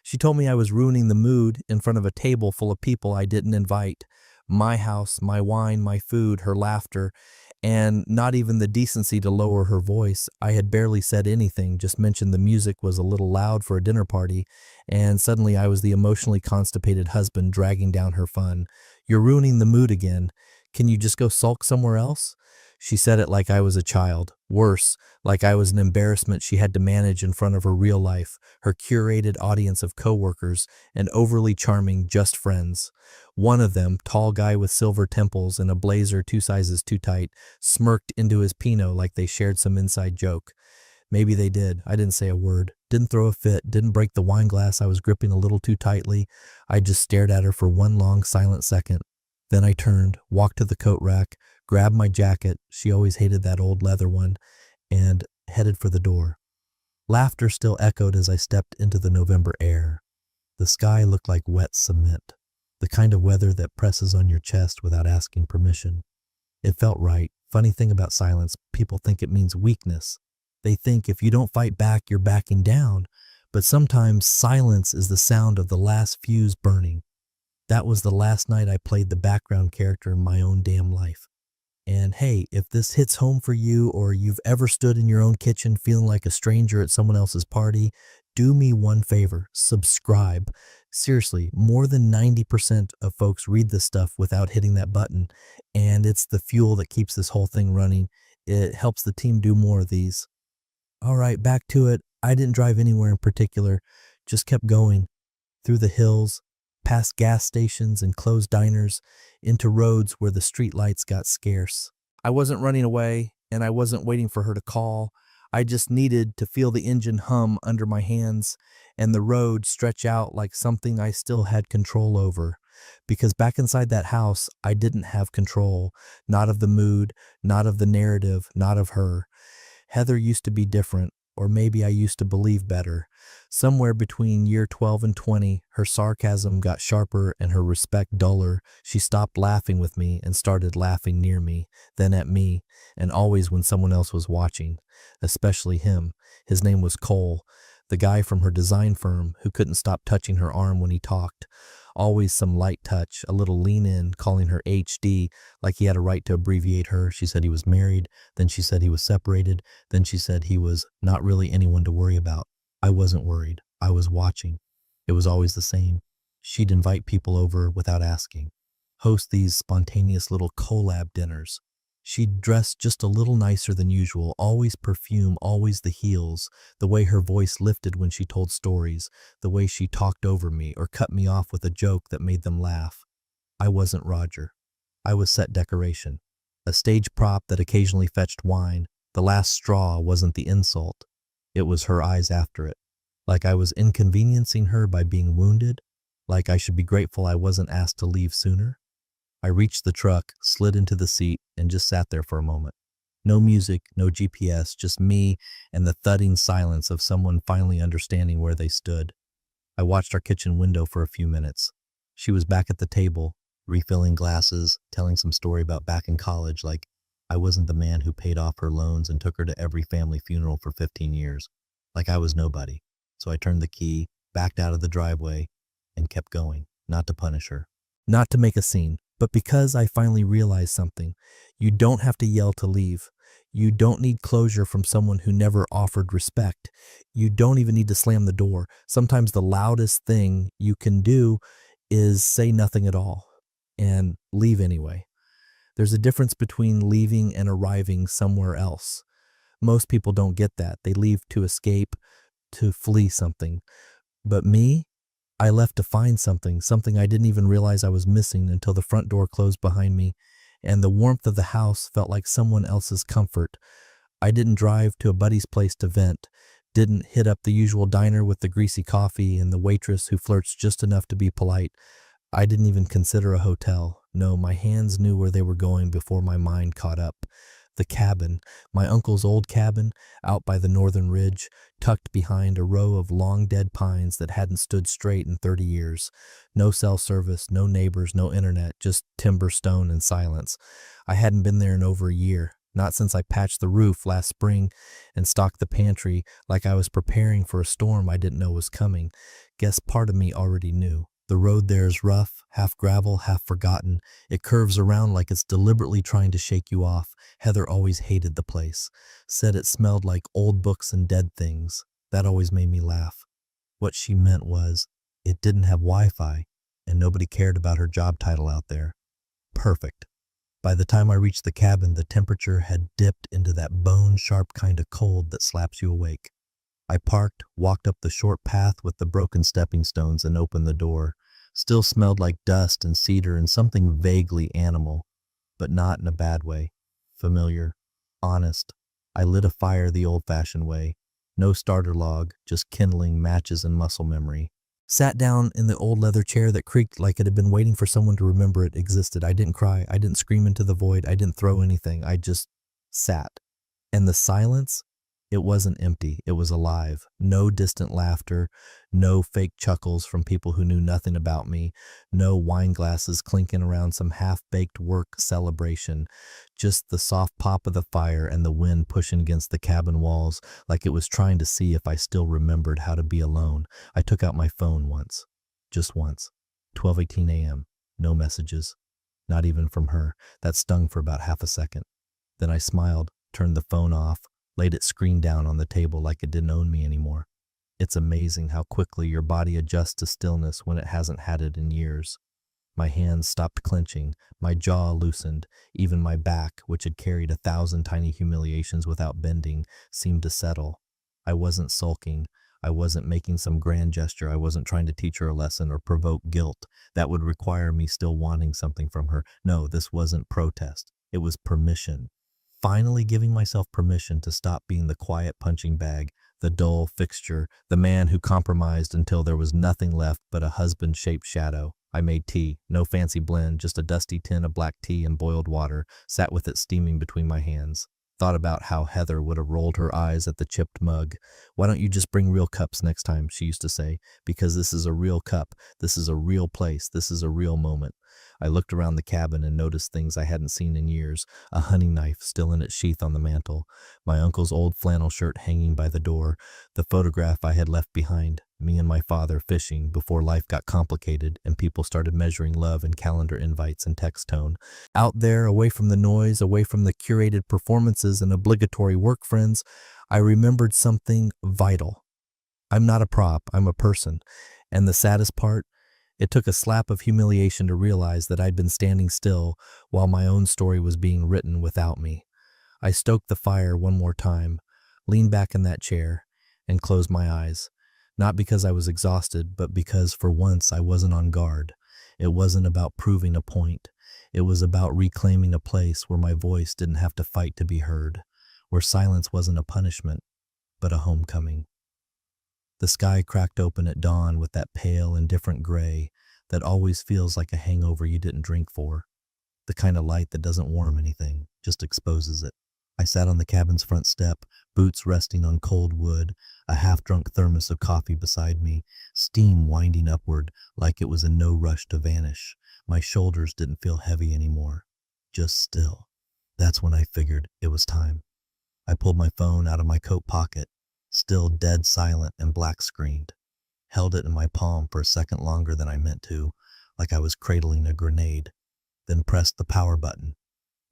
She told me I was ruining the mood in front of a table full of people I didn't invite. My house, my wine, my food, her laughter, and not even the decency to lower her voice. I had barely said anything, just mentioned the music was a little loud for a dinner party, and suddenly I was the emotionally constipated husband dragging down her fun. You're ruining the mood again. Can you just go sulk somewhere else? She said it like I was a child. Worse, like I was an embarrassment she had to manage in front of her real life, her curated audience of coworkers and overly charming just friends. One of them, tall guy with silver temples and a blazer 2 sizes too tight, smirked into his Pinot like they shared some inside joke. Maybe they did. I didn't say a word. Didn't throw a fit. Didn't break the wine glass I was gripping a little too tightly. I just stared at her for one long silent second. Then I turned, walked to the coat rack, grabbed my jacket, she always hated that old leather one, and headed for the door. Laughter still echoed as I stepped into the November air. The sky looked like wet cement, the kind of weather that presses on your chest without asking permission. It felt right. Funny thing about silence, people think it means weakness. They think if you don't fight back, you're backing down. But sometimes silence is the sound of the last fuse burning. That was the last night I played the background character in my own damn life. And hey, if this hits home for you, or you've ever stood in your own kitchen feeling like a stranger at someone else's party, do me one favor, subscribe. Seriously, more than 90% of folks read this stuff without hitting that button, and it's the fuel that keeps this whole thing running. It helps the team do more of these. All right, back to it. I didn't drive anywhere in particular, just kept going through the hills, past gas stations and closed diners, into roads where the street lights got scarce. I wasn't running away, and I wasn't waiting for her to call. I just needed to feel the engine hum under my hands and the road stretch out like something I still had control over. Because back inside that house, I didn't have control. Not of the mood, not of the narrative, not of her. Heather used to be different, or maybe I used to believe better. Somewhere between year 12 and 20, her sarcasm got sharper and her respect duller. She stopped laughing with me and started laughing near me, then at me, and always when someone else was watching, especially him. His name was Cole, the guy from her design firm who couldn't stop touching her arm when he talked. Always some light touch, a little lean in, calling her HD, like he had a right to abbreviate her. She said he was married, then she said he was separated, then she said he was not really anyone to worry about. I wasn't worried. I was watching. It was always the same. She'd invite people over without asking, host these spontaneous little collab dinners. She'd dress just a little nicer than usual, always perfume, always the heels, the way her voice lifted when she told stories, the way she talked over me or cut me off with a joke that made them laugh. I wasn't Roger. I was set decoration, a stage prop that occasionally fetched wine. The last straw wasn't the insult. It was her eyes after it. Like I was inconveniencing her by being wounded, like I should be grateful I wasn't asked to leave sooner. I reached the truck, slid into the seat, and just sat there for a moment. No music, no GPS, just me and the thudding silence of someone finally understanding where they stood. I watched our kitchen window for a few minutes. She was back at the table, refilling glasses, telling some story about back in college, like I wasn't the man who paid off her loans and took her to every family funeral for 15 years. Like I was nobody. So I turned the key, backed out of the driveway, and kept going, not to punish her, not to make a scene. But because I finally realized something, you don't have to yell to leave. You don't need closure from someone who never offered respect. You don't even need to slam the door. Sometimes the loudest thing you can do is say nothing at all and leave anyway. There's a difference between leaving and arriving somewhere else. Most people don't get that. They leave to escape, to flee something. But me? I left to find something I didn't even realize I was missing until the front door closed behind me, and the warmth of the house felt like someone else's comfort. I didn't drive to a buddy's place to vent, didn't hit up the usual diner with the greasy coffee and the waitress who flirts just enough to be polite. I didn't even consider a hotel. No, my hands knew where they were going before my mind caught up. The cabin, my uncle's old cabin, out by the northern ridge, tucked behind a row of long dead pines that hadn't stood straight in 30 years. No cell service, no neighbors, no internet, just timber, stone, and silence. I hadn't been there in over a year, not since I patched the roof last spring and stocked the pantry like I was preparing for a storm I didn't know was coming. Guess part of me already knew. The road there is rough, half gravel, half forgotten. It curves around like it's deliberately trying to shake you off. Heather always hated the place. Said it smelled like old books and dead things. That always made me laugh. What she meant was, it didn't have Wi-Fi, and nobody cared about her job title out there. Perfect. By the time I reached the cabin, the temperature had dipped into that bone-sharp kind of cold that slaps you awake. I parked, walked up the short path with the broken stepping stones, and opened the door. Still smelled like dust and cedar and something vaguely animal, but not in a bad way. Familiar, honest. I lit a fire the old-fashioned way. No starter log, just kindling, matches, and muscle memory. Sat down in the old leather chair that creaked like it had been waiting for someone to remember it existed. I didn't cry. I didn't scream into the void. I didn't throw anything. I just sat. And the silence, it wasn't empty. It was alive. No distant laughter, no fake chuckles from people who knew nothing about me, no wine glasses clinking around some half-baked work celebration, just the soft pop of the fire and the wind pushing against the cabin walls like it was trying to see if I still remembered how to be alone. I took out my phone once. Just once. 12:18 a.m. No messages. Not even from her. That stung for about half a second. Then I smiled, turned the phone off, laid its screen down on the table like it didn't own me anymore. It's amazing how quickly your body adjusts to stillness when it hasn't had it in years. My hands stopped clenching, my jaw loosened, even my back, which had carried 1,000 tiny humiliations without bending, seemed to settle. I wasn't sulking. I wasn't making some grand gesture. I wasn't trying to teach her a lesson or provoke guilt. That would require me still wanting something from her. No, this wasn't protest. It was permission. Finally giving myself permission to stop being the quiet punching bag, the dull fixture, the man who compromised until there was nothing left but a husband-shaped shadow. I made tea, no fancy blend, just a dusty tin of black tea and boiled water, sat with it steaming between my hands. Thought about how Heather would have rolled her eyes at the chipped mug. "Why don't you just bring real cups next time?" she used to say. "Because this is a real cup. This is a real place. This is a real moment." I looked around the cabin and noticed things I hadn't seen in years. A hunting knife still in its sheath on the mantel. My uncle's old flannel shirt hanging by the door. The photograph I had left behind. Me and my father fishing before life got complicated and people started measuring love in calendar invites and text tone. Out there, away from the noise, away from the curated performances and obligatory work friends, I remembered something vital. I'm not a prop, I'm a person. And the saddest part, it took a slap of humiliation to realize that I'd been standing still while my own story was being written without me. I stoked the fire one more time, leaned back in that chair, and closed my eyes. Not because I was exhausted, but because for once I wasn't on guard. It wasn't about proving a point. It was about reclaiming a place where my voice didn't have to fight to be heard, where silence wasn't a punishment, but a homecoming. The sky cracked open at dawn with that pale, indifferent gray that always feels like a hangover you didn't drink for. The kind of light that doesn't warm anything, just exposes it. I sat on the cabin's front step, boots resting on cold wood, a half-drunk thermos of coffee beside me, steam winding upward like it was in no rush to vanish. My shoulders didn't feel heavy anymore, just still. That's when I figured it was time. I pulled my phone out of my coat pocket, still dead silent and black-screened. Held it in my palm for a second longer than I meant to, like I was cradling a grenade, then pressed the power button.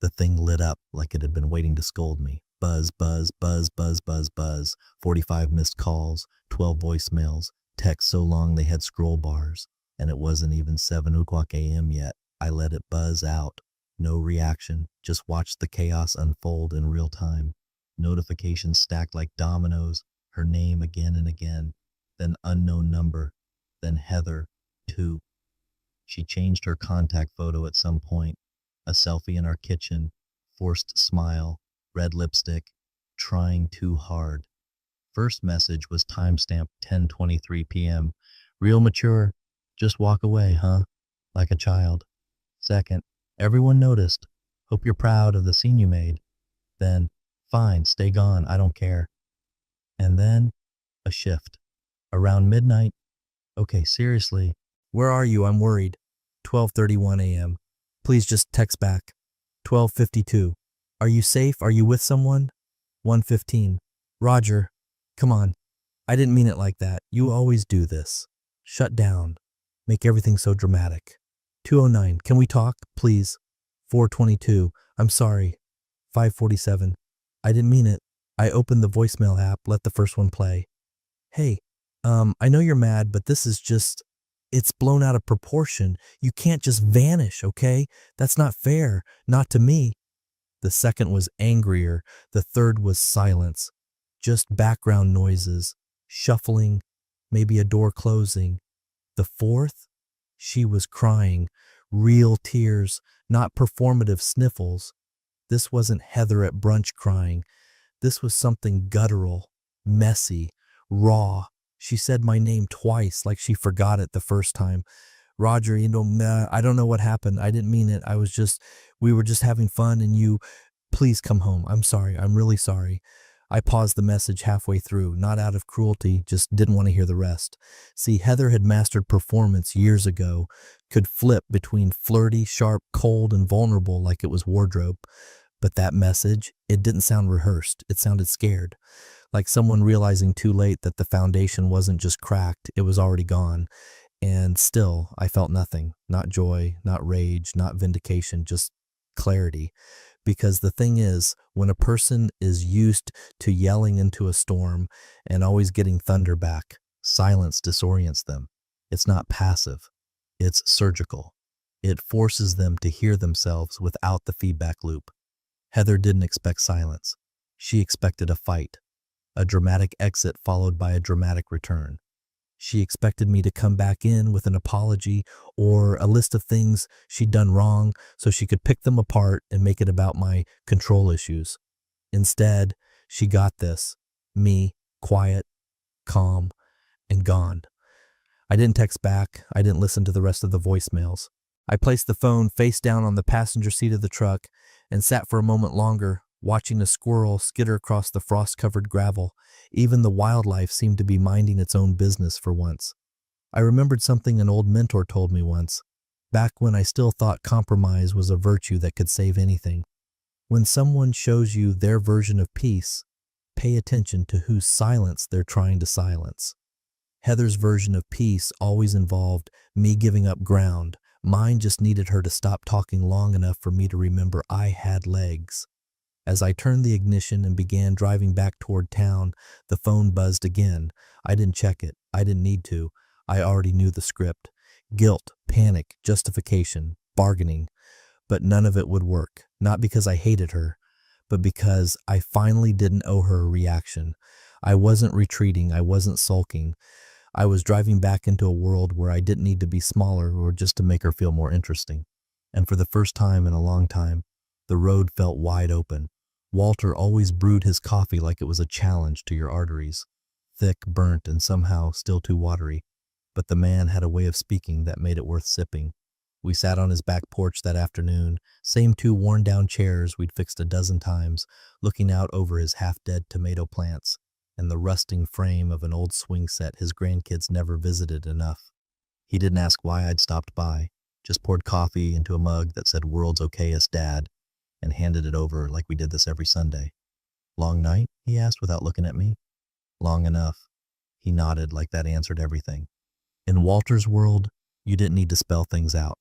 The thing lit up like it had been waiting to scold me. Buzz, buzz, buzz, buzz, buzz, buzz. 45 missed calls, 12 voicemails, texts so long they had scroll bars, and it wasn't even 7 o'clock a.m. yet. I let it buzz out. No reaction, just watched the chaos unfold in real time. Notifications stacked like dominoes, her name again and again, then unknown number, then Heather, too. She changed her contact photo at some point, a selfie in our kitchen, forced smile, red lipstick, trying too hard. First message was timestamped 10:23 p.m. Real mature, just walk away, huh? Like a child. Second, everyone noticed. Hope you're proud of the scene you made. Then, fine, stay gone, I don't care. And then, a shift. Around midnight, okay, seriously, where are you? I'm worried. 12:31 a.m. Please just text back. 12:52. Are you safe? Are you with someone? 1:15. Roger. Come on. I didn't mean it like that. You always do this. Shut down. Make everything so dramatic. 209. Can we talk, please? 422. I'm sorry. 547. I didn't mean it. I opened the voicemail app, let the first one play. Hey, I know you're mad, but this is just, it's blown out of proportion. You can't just vanish, okay? That's not fair. Not to me. The second was angrier. The third was silence. Just background noises, shuffling, maybe a door closing. The fourth? She was crying. Real tears, not performative sniffles. This wasn't Heather at brunch crying. This was something guttural, messy, raw. She said my name twice like she forgot it the first time. Roger, I don't know what happened. I didn't mean it. We were just having fun and please come home. I'm sorry. I'm really sorry. I paused the message halfway through, not out of cruelty, just didn't want to hear the rest. See, Heather had mastered performance years ago, could flip between flirty, sharp, cold, and vulnerable like it was wardrobe. But that message, it didn't sound rehearsed. It sounded scared. Like someone realizing too late that the foundation wasn't just cracked, it was already gone. And still, I felt nothing. Not joy, not rage, not vindication, just clarity. Because the thing is, when a person is used to yelling into a storm and always getting thunder back, silence disorients them. It's not passive. It's surgical. It forces them to hear themselves without the feedback loop. Heather didn't expect silence. She expected a fight, a dramatic exit followed by a dramatic return. She expected me to come back in with an apology or a list of things she'd done wrong so she could pick them apart and make it about my control issues. Instead, she got this, me, quiet, calm, and gone. I didn't text back. I didn't listen to the rest of the voicemails. I placed the phone face down on the passenger seat of the truck and sat for a moment longer, watching a squirrel skitter across the frost-covered gravel. Even the wildlife seemed to be minding its own business for once. I remembered something an old mentor told me once, back when I still thought compromise was a virtue that could save anything. When someone shows you their version of peace, pay attention to whose silence they're trying to silence. Heather's version of peace always involved me giving up ground. Mine just needed her to stop talking long enough for me to remember I had legs. As I turned the ignition and began driving back toward town, the phone buzzed again. I didn't check it. I didn't need to. I already knew the script. Guilt, panic, justification, bargaining. But none of it would work. Not because I hated her, but because I finally didn't owe her a reaction. I wasn't retreating. I wasn't sulking. I was driving back into a world where I didn't need to be smaller or just to make her feel more interesting. And for the first time in a long time, the road felt wide open. Walter always brewed his coffee like it was a challenge to your arteries, thick, burnt, and somehow still too watery. But the man had a way of speaking that made it worth sipping. We sat on his back porch that afternoon, same two worn-down chairs we'd fixed a dozen times, looking out over his half-dead tomato plants and the rusting frame of an old swing set his grandkids never visited enough. He didn't ask why I'd stopped by, just poured coffee into a mug that said "World's okayest, Dad," and handed it over like we did this every Sunday. "Long night?" he asked without looking at me. "Long enough." He nodded like that answered everything. In Walter's world, you didn't need to spell things out,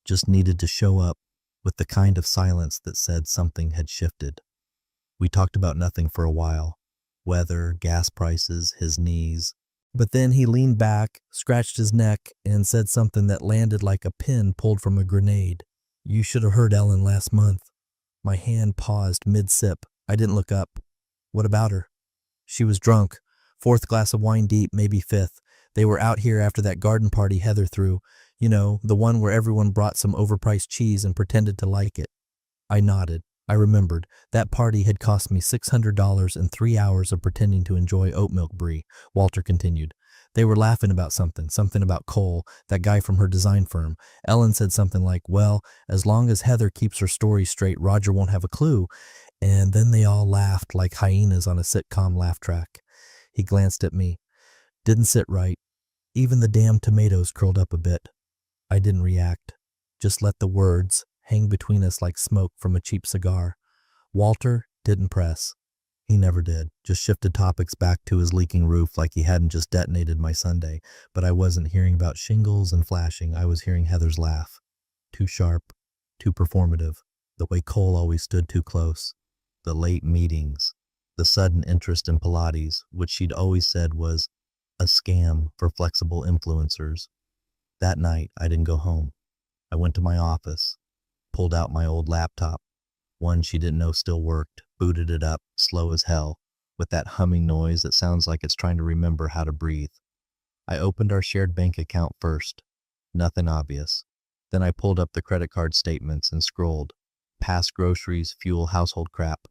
just needed to show up with the kind of silence that said something had shifted. We talked about nothing for a while. Weather, gas prices, his knees. But then he leaned back, scratched his neck, and said something that landed like a pin pulled from a grenade. "You should have heard Ellen last month." My hand paused mid-sip. I didn't look up. "What about her?" "She was drunk. 4th glass of wine deep, maybe 5th. They were out here after that garden party Heather threw. You know, the one where everyone brought some overpriced cheese and pretended to like it." I nodded. I remembered. That party had cost me $600 and 3 hours of pretending to enjoy oat milk brie. Walter continued. They were laughing about something about Cole, that guy from her design firm. Ellen said something like, "Well, as long as Heather keeps her story straight, Roger won't have a clue." And then they all laughed like hyenas on a sitcom laugh track. He glanced at me. Didn't sit right. Even the damn tomatoes curled up a bit. I didn't react. Just let the words hang between us like smoke from a cheap cigar. Walter didn't press. He never did, just shifted topics back to his leaking roof like he hadn't just detonated my Sunday. But I wasn't hearing about shingles and flashing. I was hearing Heather's laugh. Too sharp, too performative. The way Cole always stood too close. The late meetings. The sudden interest in Pilates, which she'd always said was a scam for flexible influencers. That night, I didn't go home. I went to my office, pulled out my old laptop, one she didn't know still worked, booted it up, slow as hell, with that humming noise that sounds like it's trying to remember how to breathe. I opened our shared bank account first. Nothing obvious. Then I pulled up the credit card statements and scrolled. Past groceries, fuel, household crap.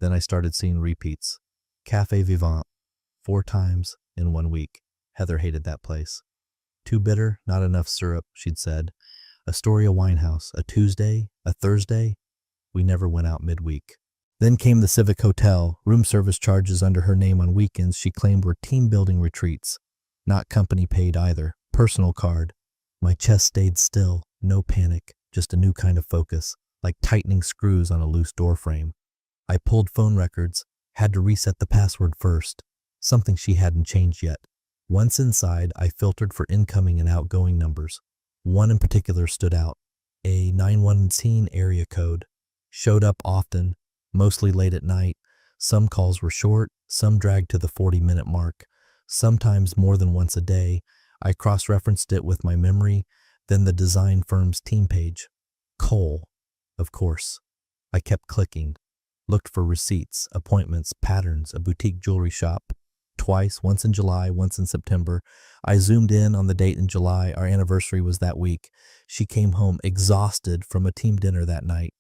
Then I started seeing repeats. Cafe Vivant. 4 times in 1 week. Heather hated that place. Too bitter, not enough syrup, she'd said. Astoria Winehouse. A Tuesday, a Thursday. We never went out midweek. Then came the Civic Hotel. Room service charges under her name on weekends she claimed were team-building retreats. Not company paid either. Personal card. My chest stayed still. No panic. Just a new kind of focus. Like tightening screws on a loose door frame. I pulled phone records. Had to reset the password first. Something she hadn't changed yet. Once inside, I filtered for incoming and outgoing numbers. One in particular stood out. A 917 area code. Showed up often, mostly late at night. Some calls were short, some dragged to the 40-minute mark. Sometimes more than once a day. I cross-referenced it with my memory, then the design firm's team page. Cole, of course. I kept clicking. Looked for receipts, appointments, patterns, a boutique jewelry shop. Twice, once in July, once in September. I zoomed in on the date in July. Our anniversary was that week. She came home exhausted from a team dinner that night.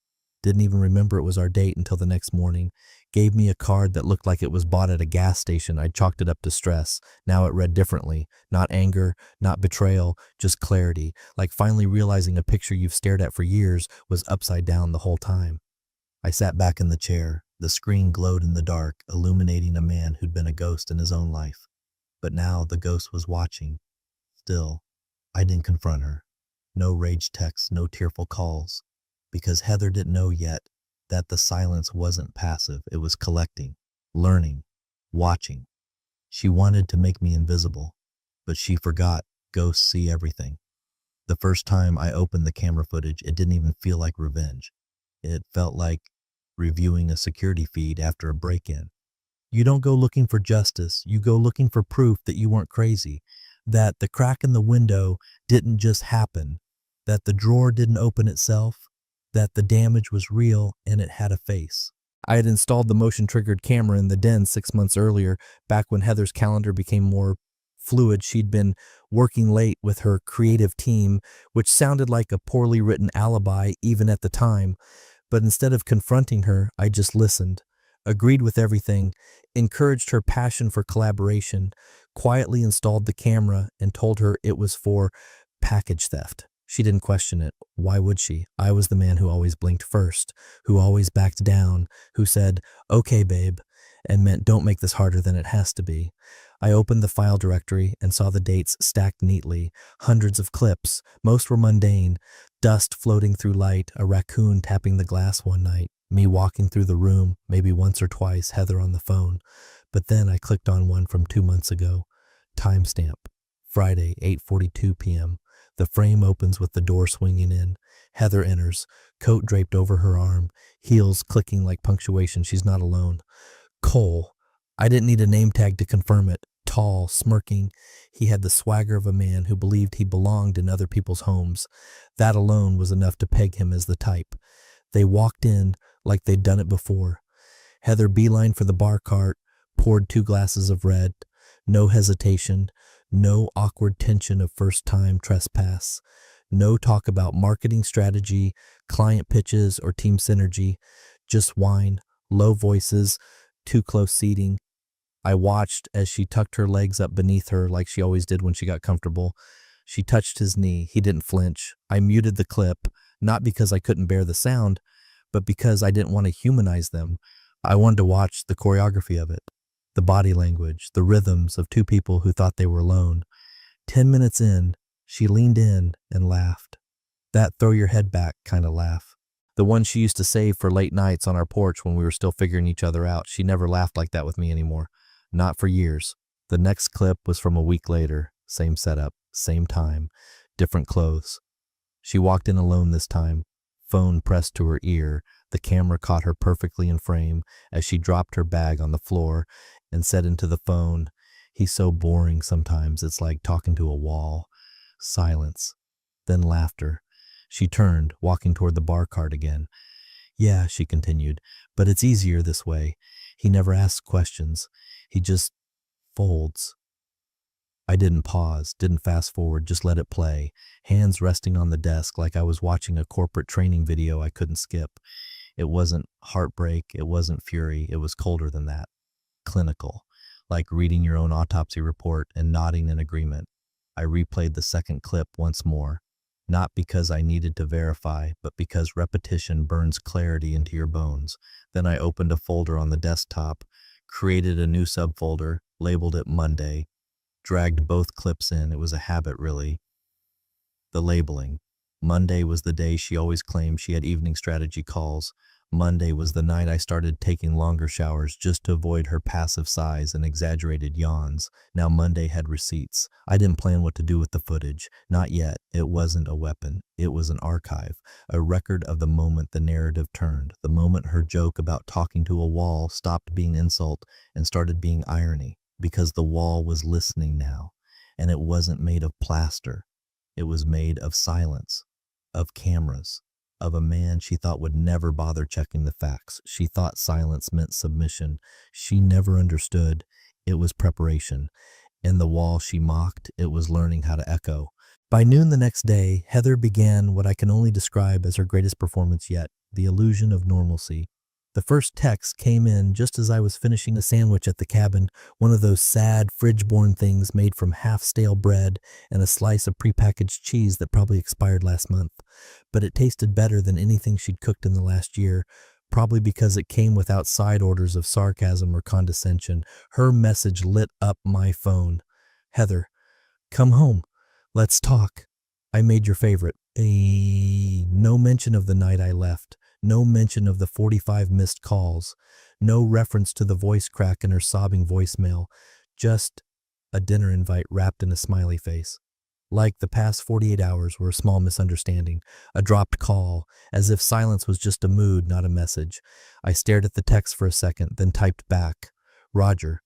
Didn't even remember it was our date until the next morning. Gave me a card that looked like it was bought at a gas station. I chalked it up to stress. Now it read differently. Not anger, not betrayal, just clarity. Like finally realizing a picture you've stared at for years was upside down the whole time. I sat back in the chair. The screen glowed in the dark, illuminating a man who'd been a ghost in his own life. But now the ghost was watching. Still, I didn't confront her. No rage texts, no tearful calls. Because Heather didn't know yet that the silence wasn't passive. It was collecting, learning, watching. She wanted to make me invisible, but she forgot ghosts see everything. The first time I opened the camera footage, it didn't even feel like revenge. It felt like reviewing a security feed after a break-in. You don't go looking for justice. You go looking for proof that you weren't crazy, that the crack in the window didn't just happen, that the drawer didn't open itself, that the damage was real and it had a face. I had installed the motion-triggered camera in the den 6 months earlier, back when Heather's calendar became more fluid. She'd been working late with her creative team, which sounded like a poorly written alibi even at the time. But instead of confronting her, I just listened, agreed with everything, encouraged her passion for collaboration, quietly installed the camera and told her it was for package theft. She didn't question it. Why would she? I was the man who always blinked first, who always backed down, who said, "Okay, babe," and meant don't make this harder than it has to be. I opened the file directory and saw the dates stacked neatly, hundreds of clips. Most were mundane, dust floating through light, a raccoon tapping the glass one night, me walking through the room, maybe once or twice, Heather on the phone. But then I clicked on one from 2 months ago. Timestamp, Friday, 8:42 p.m. The frame opens with the door swinging in. Heather enters, coat draped over her arm, heels clicking like punctuation. She's not alone. Cole. I didn't need a name tag to confirm it. Tall, smirking, he had the swagger of a man who believed he belonged in other people's homes. That alone was enough to peg him as the type. They walked in like they'd done it before. Heather beelined for the bar cart, poured 2 glasses of red. No hesitation, no awkward tension of first-time trespass. No talk about marketing strategy, client pitches, or team synergy. Just wine, low voices, too close seating. I watched as she tucked her legs up beneath her like she always did when she got comfortable. She touched his knee. He didn't flinch. I muted the clip, not because I couldn't bear the sound, but because I didn't want to humanize them. I wanted to watch the choreography of it, the body language, the rhythms of 2 people who thought they were alone. 10 minutes in, she leaned in and laughed. That throw your head back kind of laugh. The one she used to save for late nights on our porch when we were still figuring each other out. She never laughed like that with me anymore. Not for years. The next clip was from a week later. Same setup, same time, different clothes. She walked in alone this time, phone pressed to her ear. The camera caught her perfectly in frame as she dropped her bag on the floor and said into the phone, "He's so boring sometimes, it's like talking to a wall." Silence. Then laughter. She turned, walking toward the bar cart again. "Yeah," she continued, "but it's easier this way. He never asks questions. He just folds." I didn't pause, didn't fast forward, just let it play, hands resting on the desk like I was watching a corporate training video I couldn't skip. It wasn't heartbreak, it wasn't fury, it was colder than that. Clinical, like reading your own autopsy report and nodding in agreement. I replayed the second clip once more, not because I needed to verify, but because repetition burns clarity into your bones. Then I opened a folder on the desktop, created a new subfolder, labeled it Monday, dragged both clips in. It was a habit, really. The labeling. Monday was the day she always claimed she had evening strategy calls. Monday was the night I started taking longer showers just to avoid her passive sighs and exaggerated yawns. Now Monday had receipts. I didn't plan what to do with the footage. Not yet. It wasn't a weapon. It was an archive. A record of the moment the narrative turned. The moment her joke about talking to a wall stopped being insult and started being irony. Because the wall was listening now. And it wasn't made of plaster. It was made of silence. Of cameras. Of a man she thought would never bother checking the facts. She thought silence meant submission. She never understood. It was preparation. And the wall she mocked, it was learning how to echo. By noon the next day, Heather began what I can only describe as her greatest performance yet, the illusion of normalcy. The first text came in just as I was finishing a sandwich at the cabin, one of those sad, fridge-borne things made from half-stale bread and a slice of prepackaged cheese that probably expired last month. But it tasted better than anything she'd cooked in the last year, probably because it came without side orders of sarcasm or condescension. Her message lit up my phone. "Heather, come home. Let's talk. I made your favorite." No mention of the night I left. No mention of the 45 missed calls. No reference to the voice crack in her sobbing voicemail. Just a dinner invite wrapped in a smiley face. Like the past 48 hours were a small misunderstanding, a dropped call, as if silence was just a mood, not a message. I stared at the text for a second, then typed back, "Roger,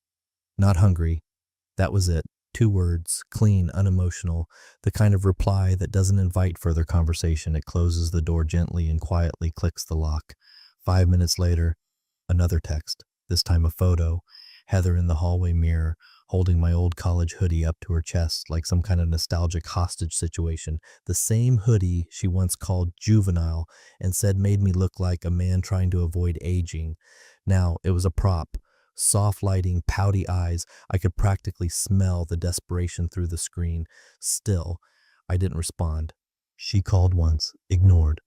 not hungry." That was it. 2 words, clean, unemotional, the kind of reply that doesn't invite further conversation. It closes the door gently and quietly clicks the lock. 5 minutes later, another text, this time a photo. Heather in the hallway mirror, holding my old college hoodie up to her chest like some kind of nostalgic hostage situation. The same hoodie she once called juvenile and said made me look like a man trying to avoid aging. Now it was a prop. Soft lighting, pouty eyes. I could practically smell the desperation through the screen. Still, I didn't respond. She called once, ignored.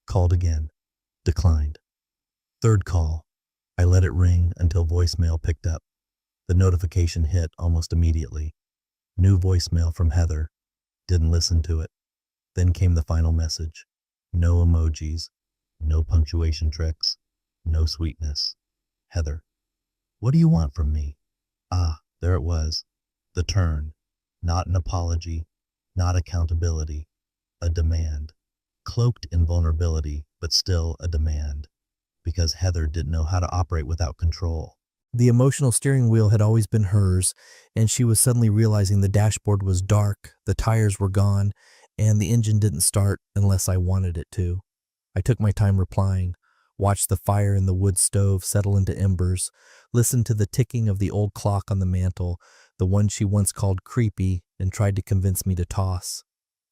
Called again, declined. Third call. I let it ring until voicemail picked up. The notification hit almost immediately. New voicemail from Heather. Didn't listen to it. Then came the final message. No emojis, no punctuation tricks, no sweetness. Heather. "What do you want from me?" Ah, there it was. The turn. Not an apology, not accountability. A demand. Cloaked in vulnerability, but still a demand. Because Heather didn't know how to operate without control. The emotional steering wheel had always been hers, and she was suddenly realizing the dashboard was dark, the tires were gone, and the engine didn't start unless I wanted it to. I took my time replying, watched the fire in the wood stove settle into embers, listened to the ticking of the old clock on the mantel, the one she once called creepy and tried to convince me to toss.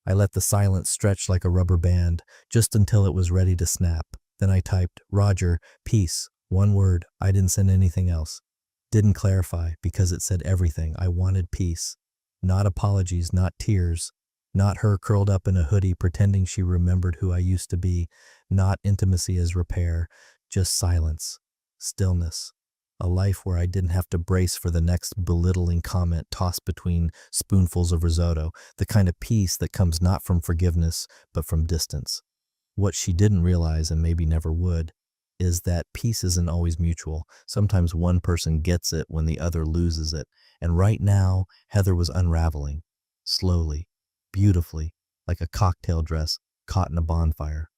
I let the silence stretch like a rubber band, just until it was ready to snap. Then I typed, "Roger, peace." One word. I didn't send anything else. Didn't clarify because it said everything. I wanted peace. Not apologies, not tears. Not her curled up in a hoodie pretending she remembered who I used to be. Not intimacy as repair. Just silence. Stillness. A life where I didn't have to brace for the next belittling comment tossed between spoonfuls of risotto. The kind of peace that comes not from forgiveness, but from distance. What she didn't realize, and maybe never would, is that peace isn't always mutual. Sometimes one person gets it when the other loses it. And right now, Heather was unraveling, slowly, beautifully, like a cocktail dress caught in a bonfire.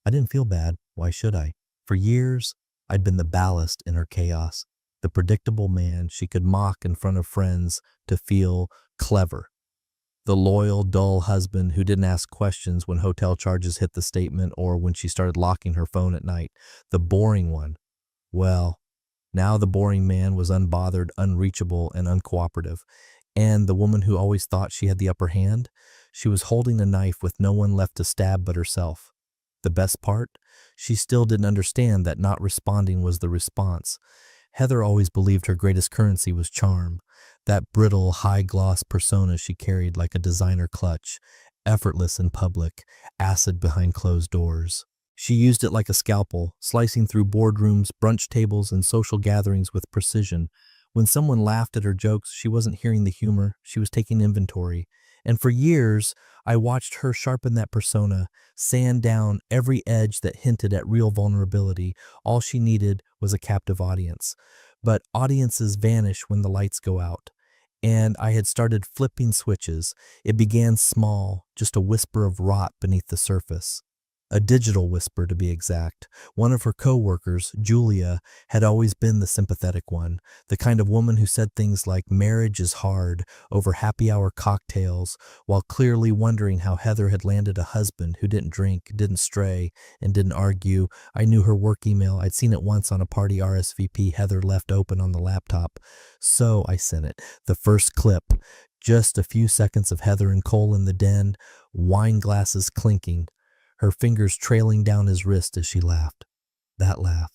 I didn't feel bad. Why should I? For years, I'd been the ballast in her chaos, the predictable man she could mock in front of friends to feel clever, the loyal, dull husband who didn't ask questions when hotel charges hit the statement or when she started locking her phone at night, the boring one. Well, now the boring man was unbothered, unreachable, and uncooperative. And the woman who always thought she had the upper hand, she was holding a knife with no one left to stab but herself. The best part? She still didn't understand that not responding was the response. Heather always believed her greatest currency was charm, that brittle, high-gloss persona she carried like a designer clutch, effortless in public, acid behind closed doors. She used it like a scalpel, slicing through boardrooms, brunch tables, and social gatherings with precision. When someone laughed at her jokes, she wasn't hearing the humor, she was taking inventory. And for years, I watched her sharpen that persona, sand down every edge that hinted at real vulnerability. All she needed was a captive audience. But audiences vanish when the lights go out. And I had started flipping switches. It began small, just a whisper of rot beneath the surface. A digital whisper, to be exact. One of her co-workers, Julia, had always been the sympathetic one, the kind of woman who said things like marriage is hard over happy hour cocktails, while clearly wondering how Heather had landed a husband who didn't drink, didn't stray, and didn't argue. I knew her work email. I'd seen it once on a party RSVP Heather left open on the laptop. So I sent it. The first clip. Just a few seconds of Heather and Cole in the den, wine glasses clinking, her fingers trailing down his wrist as she laughed. That laugh.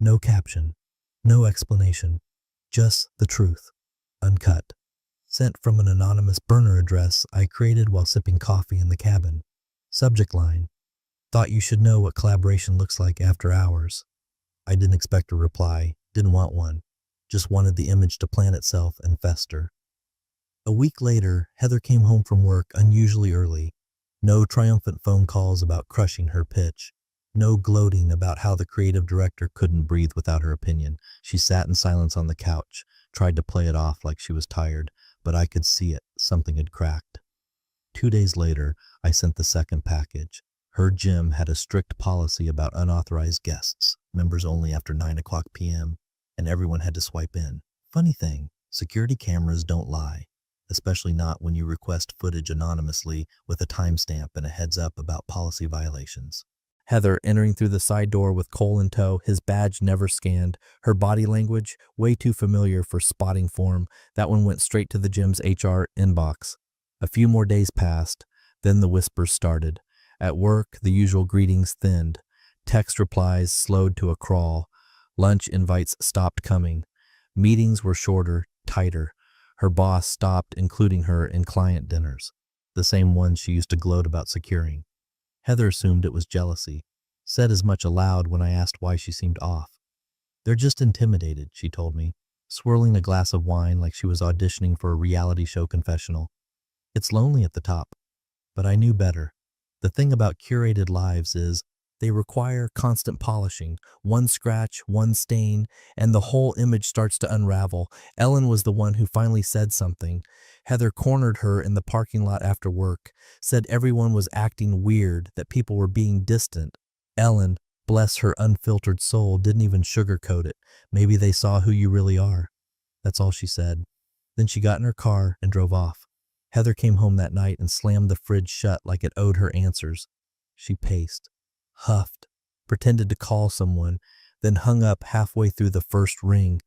No caption. No explanation. Just the truth. Uncut. Sent from an anonymous burner address I created while sipping coffee in the cabin. Subject line. Thought you should know what collaboration looks like after hours. I didn't expect a reply. Didn't want one. Just wanted the image to plant itself and fester. A week later, Heather came home from work unusually early. No triumphant phone calls about crushing her pitch. No gloating about how the creative director couldn't breathe without her opinion. She sat in silence on the couch, tried to play it off like she was tired, but I could see it. Something had cracked. 2 days later, I sent the second package. Her gym had a strict policy about unauthorized guests, members only after 9 o'clock p.m., and everyone had to swipe in. Funny thing, security cameras don't lie. Especially not when you request footage anonymously with a timestamp and a heads up about policy violations. Heather entering through the side door with Cole in tow, his badge never scanned, her body language way too familiar for spotting form. That one went straight to the gym's HR inbox. A few more days passed, then the whispers started. At work, the usual greetings thinned. Text replies slowed to a crawl. Lunch invites stopped coming. Meetings were shorter, tighter. Her boss stopped including her in client dinners, the same ones she used to gloat about securing. Heather assumed it was jealousy, said as much aloud when I asked why she seemed off. They're just intimidated, she told me, swirling a glass of wine like she was auditioning for a reality show confessional. It's lonely at the top, but I knew better. The thing about curated lives is they require constant polishing. One scratch, one stain, and the whole image starts to unravel. Ellen was the one who finally said something. Heather cornered her in the parking lot after work, said everyone was acting weird, that people were being distant. Ellen, bless her unfiltered soul, didn't even sugarcoat it. Maybe they saw who you really are. That's all she said. Then she got in her car and drove off. Heather came home that night and slammed the fridge shut like it owed her answers. She paced, huffed, pretended to call someone, then hung up halfway through the first ring.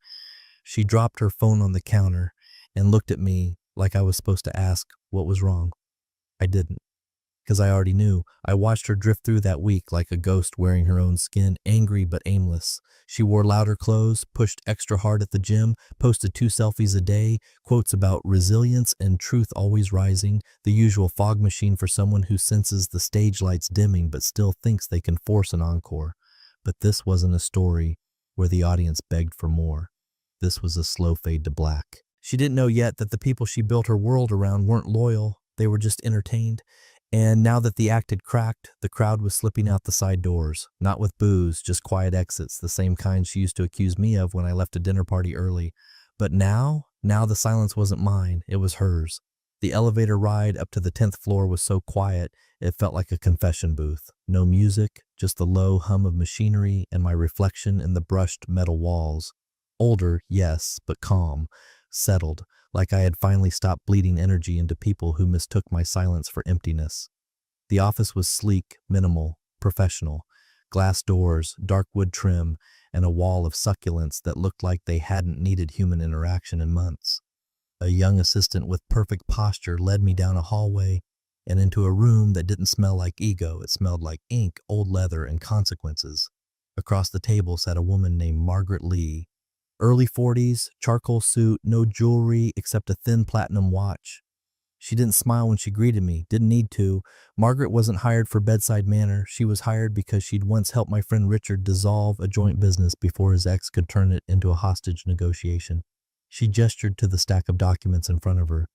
She dropped her phone on the counter and looked at me like I was supposed to ask what was wrong. I didn't, because I already knew. I watched her drift through that week like a ghost wearing her own skin, angry but aimless. She wore louder clothes, pushed extra hard at the gym, posted 2 selfies a day, quotes about resilience and truth always rising, the usual fog machine for someone who senses the stage lights dimming but still thinks they can force an encore. But this wasn't a story where the audience begged for more. This was a slow fade to black. She didn't know yet that the people she built her world around weren't loyal. They were just entertained. And now that the act had cracked, the crowd was slipping out the side doors, not with booze, just quiet exits, the same kind she used to accuse me of when I left a dinner party early. But now the silence wasn't mine, it was hers. The elevator ride up to the 10th floor was so quiet, it felt like a confession booth. No music, just the low hum of machinery and my reflection in the brushed metal walls. Older, yes, but calm, settled, like I had finally stopped bleeding energy into people who mistook my silence for emptiness. The office was sleek, minimal, professional. Glass doors, dark wood trim, and a wall of succulents that looked like they hadn't needed human interaction in months. A young assistant with perfect posture led me down a hallway and into a room that didn't smell like ego. It smelled like ink, old leather, and consequences. Across the table sat a woman named Margaret Lee. Early 40s, charcoal suit, no jewelry except a thin platinum watch. She didn't smile when she greeted me, didn't need to. Margaret wasn't hired for bedside manner. She was hired because she'd once helped my friend Richard dissolve a joint business before his ex could turn it into a hostage negotiation. She gestured to the stack of documents in front of her.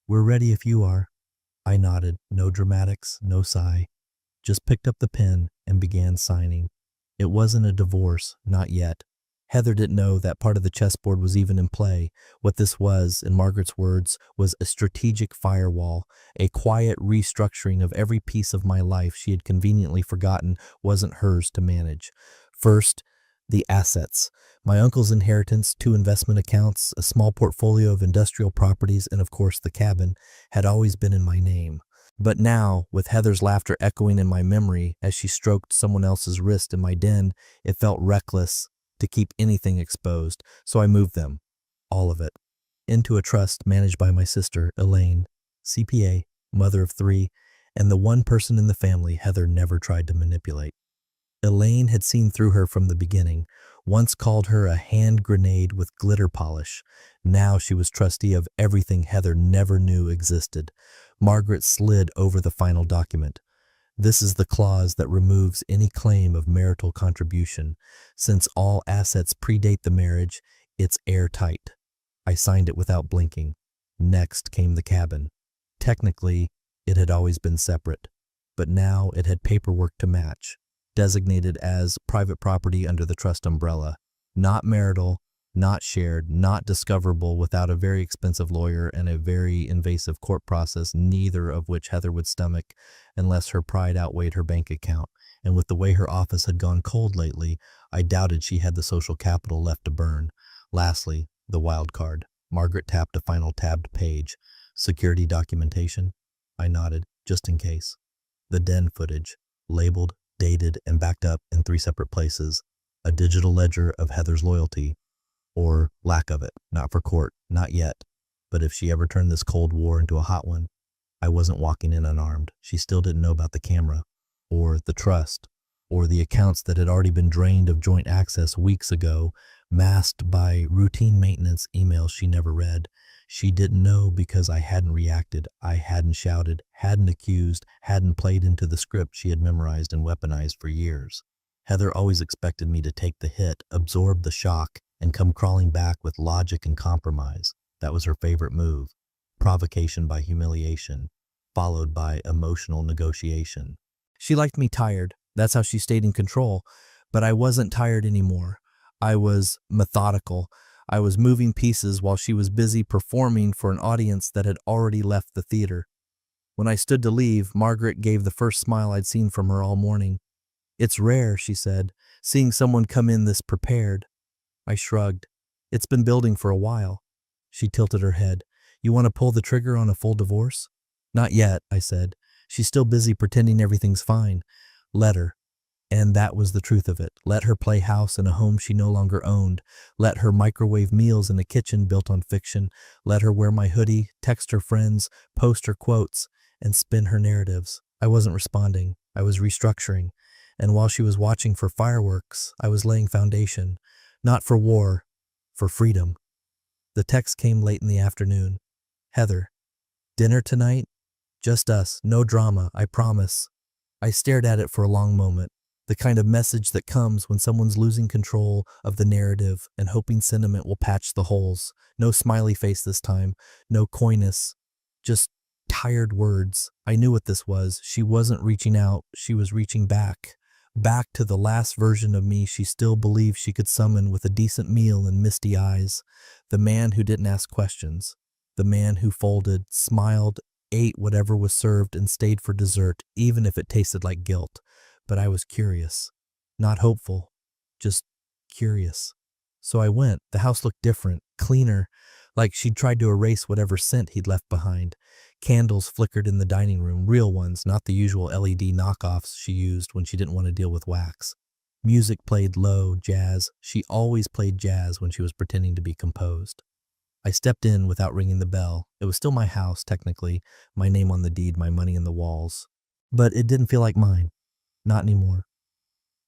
"We're ready if you are." I nodded, no dramatics, no sigh. Just picked up the pen and began signing. It wasn't a divorce, not yet. Heather didn't know that part of the chessboard was even in play. What this was, in Margaret's words, was a strategic firewall, a quiet restructuring of every piece of my life she had conveniently forgotten wasn't hers to manage. First, the assets. My uncle's inheritance, 2 investment accounts, a small portfolio of industrial properties, and of course the cabin, had always been in my name. But now, with Heather's laughter echoing in my memory as she stroked someone else's wrist in my den, it felt reckless to keep anything exposed, so I moved them, all of it, into a trust managed by my sister, Elaine, CPA, mother of 3, and the one person in the family Heather never tried to manipulate. Elaine had seen through her from the beginning, once called her a hand grenade with glitter polish. Now she was trustee of everything Heather never knew existed. Margaret slid over the final document. "This is the clause that removes any claim of marital contribution. Since all assets predate the marriage, it's airtight." I signed it without blinking. Next came the cabin. Technically, it had always been separate, but now it had paperwork to match. Designated as private property under the trust umbrella, not marital, not shared, not discoverable without a very expensive lawyer and a very invasive court process, neither of which Heather would stomach unless her pride outweighed her bank account. And with the way her office had gone cold lately, I doubted she had the social capital left to burn. Lastly, the wild card. Margaret tapped a final tabbed page. "Security documentation?" I nodded, just in case. The den footage, labeled, dated, and backed up in 3 separate places. A digital ledger of Heather's loyalty, or lack of it, not for court, not yet. But if she ever turned this Cold War into a hot one, I wasn't walking in unarmed. She still didn't know about the camera, or the trust, or the accounts that had already been drained of joint access weeks ago, masked by routine maintenance emails she never read. She didn't know because I hadn't reacted, I hadn't shouted, hadn't accused, hadn't played into the script she had memorized and weaponized for years. Heather always expected me to take the hit, absorb the shock, and come crawling back with logic and compromise. That was her favorite move. Provocation by humiliation, followed by emotional negotiation. She liked me tired. That's how she stayed in control. But I wasn't tired anymore. I was methodical. I was moving pieces while she was busy performing for an audience that had already left the theater. When I stood to leave, Margaret gave the first smile I'd seen from her all morning. "It's rare," she said, "seeing someone come in this prepared." I shrugged. "It's been building for a while." She tilted her head. "You want to pull the trigger on a full divorce?" "Not yet," I said. "She's still busy pretending everything's fine." Let her. And that was the truth of it. Let her play house in a home she no longer owned. Let her microwave meals in a kitchen built on fiction. Let her wear my hoodie, text her friends, post her quotes, and spin her narratives. I wasn't responding. I was restructuring. And while she was watching for fireworks, I was laying foundation. Not for war, for freedom. The text came late in the afternoon. "Heather, dinner tonight? Just us, no drama, I promise." I stared at it for a long moment. The kind of message that comes when someone's losing control of the narrative and hoping sentiment will patch the holes. No smiley face this time, no coyness, just tired words. I knew what this was. She wasn't reaching out, she was reaching back. Back to the last version of me she still believed she could summon with a decent meal and misty eyes. The man who didn't ask questions. The man who folded, smiled, ate whatever was served, and stayed for dessert, even if it tasted like guilt. But I was curious. Not hopeful. Just curious. So I went. The house looked different, cleaner, like she'd tried to erase whatever scent he'd left behind. Candles flickered in the dining room, real ones, not the usual LED knockoffs she used when she didn't want to deal with wax. Music played low, jazz. She always played jazz when she was pretending to be composed. I stepped in without ringing the bell. It was still my house, technically, my name on the deed, my money in the walls. But it didn't feel like mine. Not anymore.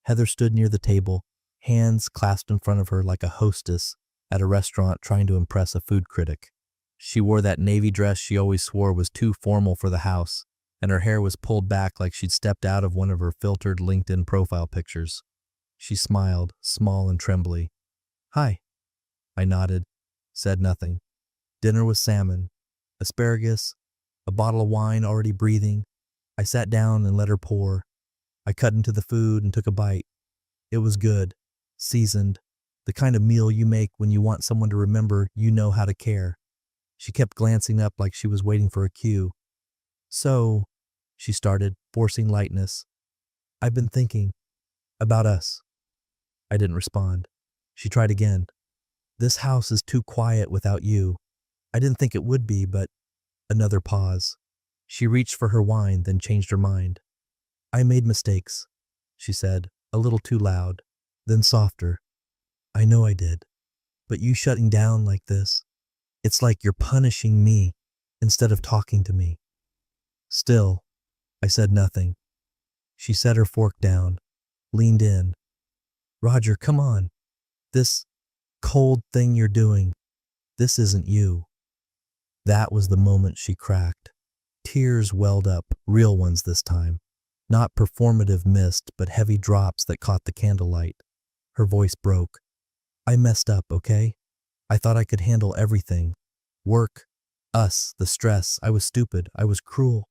Heather stood near the table, hands clasped in front of her like a hostess at a restaurant trying to impress a food critic. She wore that navy dress she always swore was too formal for the house, and her hair was pulled back like she'd stepped out of one of her filtered LinkedIn profile pictures. She smiled, small and trembly. "Hi." I nodded, said nothing. Dinner was salmon, asparagus, a bottle of wine already breathing. I sat down and let her pour. I cut into the food and took a bite. It was good, seasoned, the kind of meal you make when you want someone to remember you know how to care. She kept glancing up like she was waiting for a cue. "So," she started, forcing lightness, "I've been thinking about us." I didn't respond. She tried again. "This house is too quiet without you. I didn't think it would be, but..." Another pause. She reached for her wine, then changed her mind. "I made mistakes," she said, a little too loud, then softer. "I know I did. But you shutting down like this, it's like you're punishing me instead of talking to me." Still, I said nothing. She set her fork down, leaned in. "Roger, come on. This cold thing you're doing, this isn't you." That was the moment she cracked. Tears welled up, real ones this time. Not performative mist, but heavy drops that caught the candlelight. Her voice broke. "I messed up, okay? I thought I could handle everything. Work, us, the stress. I was stupid. I was cruel.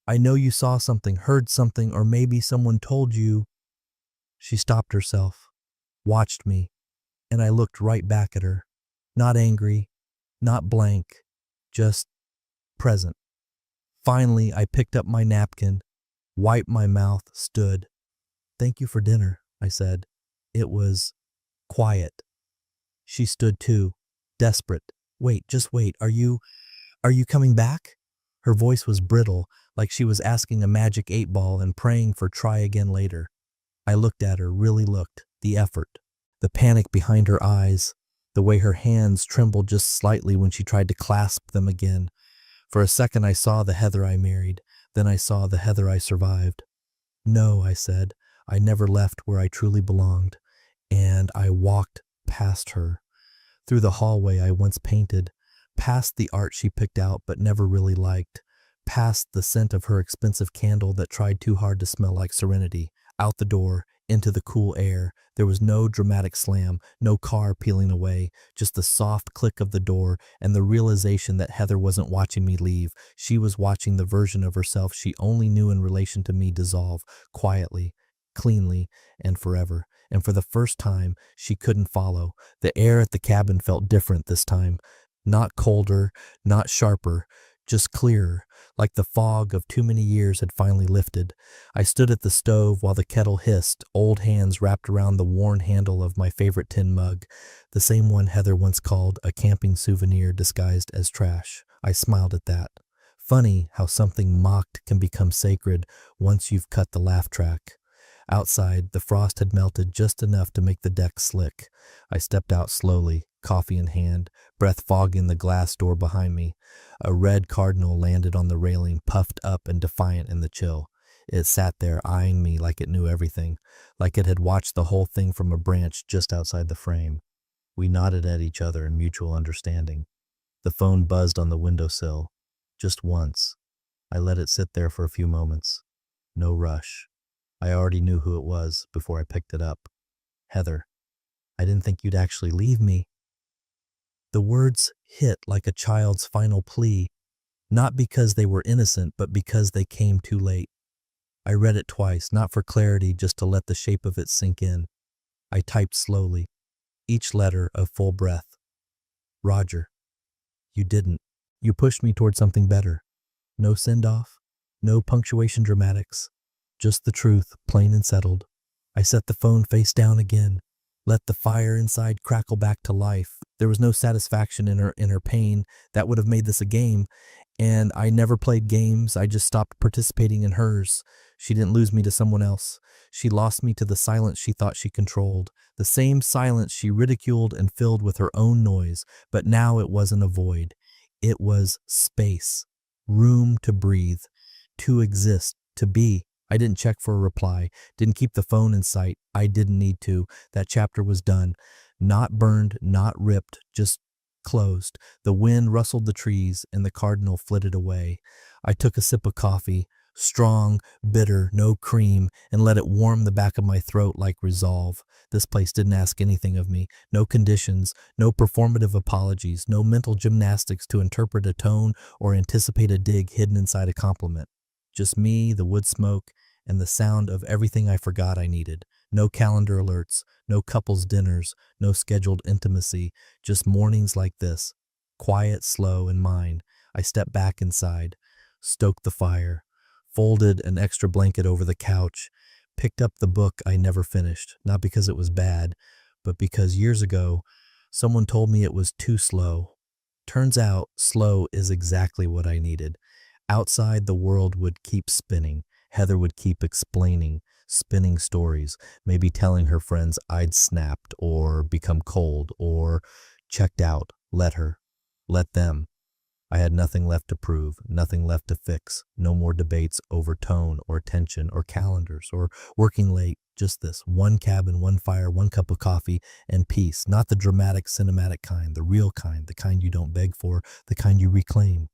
I know you saw something, heard something, or maybe someone told you." She stopped herself, watched me, and I looked right back at her. Not angry, not blank, just present. Finally, I picked up my napkin, wiped my mouth, stood. "Thank you for dinner," I said. It was quiet. She stood too, desperate. "Wait, just wait. Are you coming back?" Her voice was brittle, like she was asking a magic 8-ball and praying for try again later. I looked at her, really looked, the effort, the panic behind her eyes, the way her hands trembled just slightly when she tried to clasp them again. For a second I saw the Heather I married, then I saw the Heather I survived. "No," I said, "I never left where I truly belonged." And I walked past her, through the hallway I once painted, past the art she picked out but never really liked, past the scent of her expensive candle that tried too hard to smell like serenity, out the door, into the cool air. There was no dramatic slam, no car peeling away, just the soft click of the door and the realization that Heather wasn't watching me leave. She was watching the version of herself she only knew in relation to me dissolve, quietly, cleanly, and forever. And for the first time, she couldn't follow. The air at the cabin felt different this time. Not colder, not sharper, just clearer, like the fog of too many years had finally lifted. I stood at the stove while the kettle hissed, old hands wrapped around the worn handle of my favorite tin mug, the same one Heather once called a camping souvenir disguised as trash. I smiled at that. Funny how something mocked can become sacred once you've cut the laugh track. Outside, the frost had melted just enough to make the deck slick. I stepped out slowly, coffee in hand, breath fogging the glass door behind me. A red cardinal landed on the railing, puffed up and defiant in the chill. It sat there eyeing me like it knew everything, like it had watched the whole thing from a branch just outside the frame. We nodded at each other in mutual understanding. The phone buzzed on the windowsill. Just once. I let it sit there for a few moments. No rush. I already knew who it was before I picked it up. "Heather, I didn't think you'd actually leave me." The words hit like a child's final plea. Not because they were innocent, but because they came too late. I read it twice, not for clarity, just to let the shape of it sink in. I typed slowly, each letter a full breath. Roger, you didn't. You pushed me toward something better. No send-off, no punctuation dramatics, just the truth, plain and settled. I set the phone face down again, let the fire inside crackle back to life. There was no satisfaction in her pain. That would have made this a game, and I never played games. I just stopped participating in hers. She didn't lose me to someone else. She lost me to the silence she thought she controlled, the same silence she ridiculed and filled with her own noise. But now it wasn't a void. It was space, room to breathe, to exist, to be. I didn't check for a reply, didn't keep the phone in sight. I didn't need to. That chapter was done. Not burned, not ripped, just closed. The wind rustled the trees and the cardinal flitted away. I took a sip of coffee, strong, bitter, no cream, and let it warm the back of my throat like resolve. This place didn't ask anything of me. No conditions, no performative apologies, no mental gymnastics to interpret a tone or anticipate a dig hidden inside a compliment. Just me, the wood smoke, and the sound of everything I forgot I needed. No calendar alerts, no couples dinners, no scheduled intimacy, just mornings like this. Quiet, slow, and mine. I stepped back inside, stoked the fire, folded an extra blanket over the couch, picked up the book I never finished, not because it was bad, but because years ago, someone told me it was too slow. Turns out, slow is exactly what I needed. Outside, the world would keep spinning. Heather would keep explaining, spinning stories, maybe telling her friends I'd snapped or become cold or checked out. Let her. Let them. I had nothing left to prove, nothing left to fix, no more debates over tone or tension or calendars or working late, just this, one cabin, one fire, one cup of coffee, and peace, not the dramatic, cinematic kind, the real kind, the kind you don't beg for, the kind you reclaim.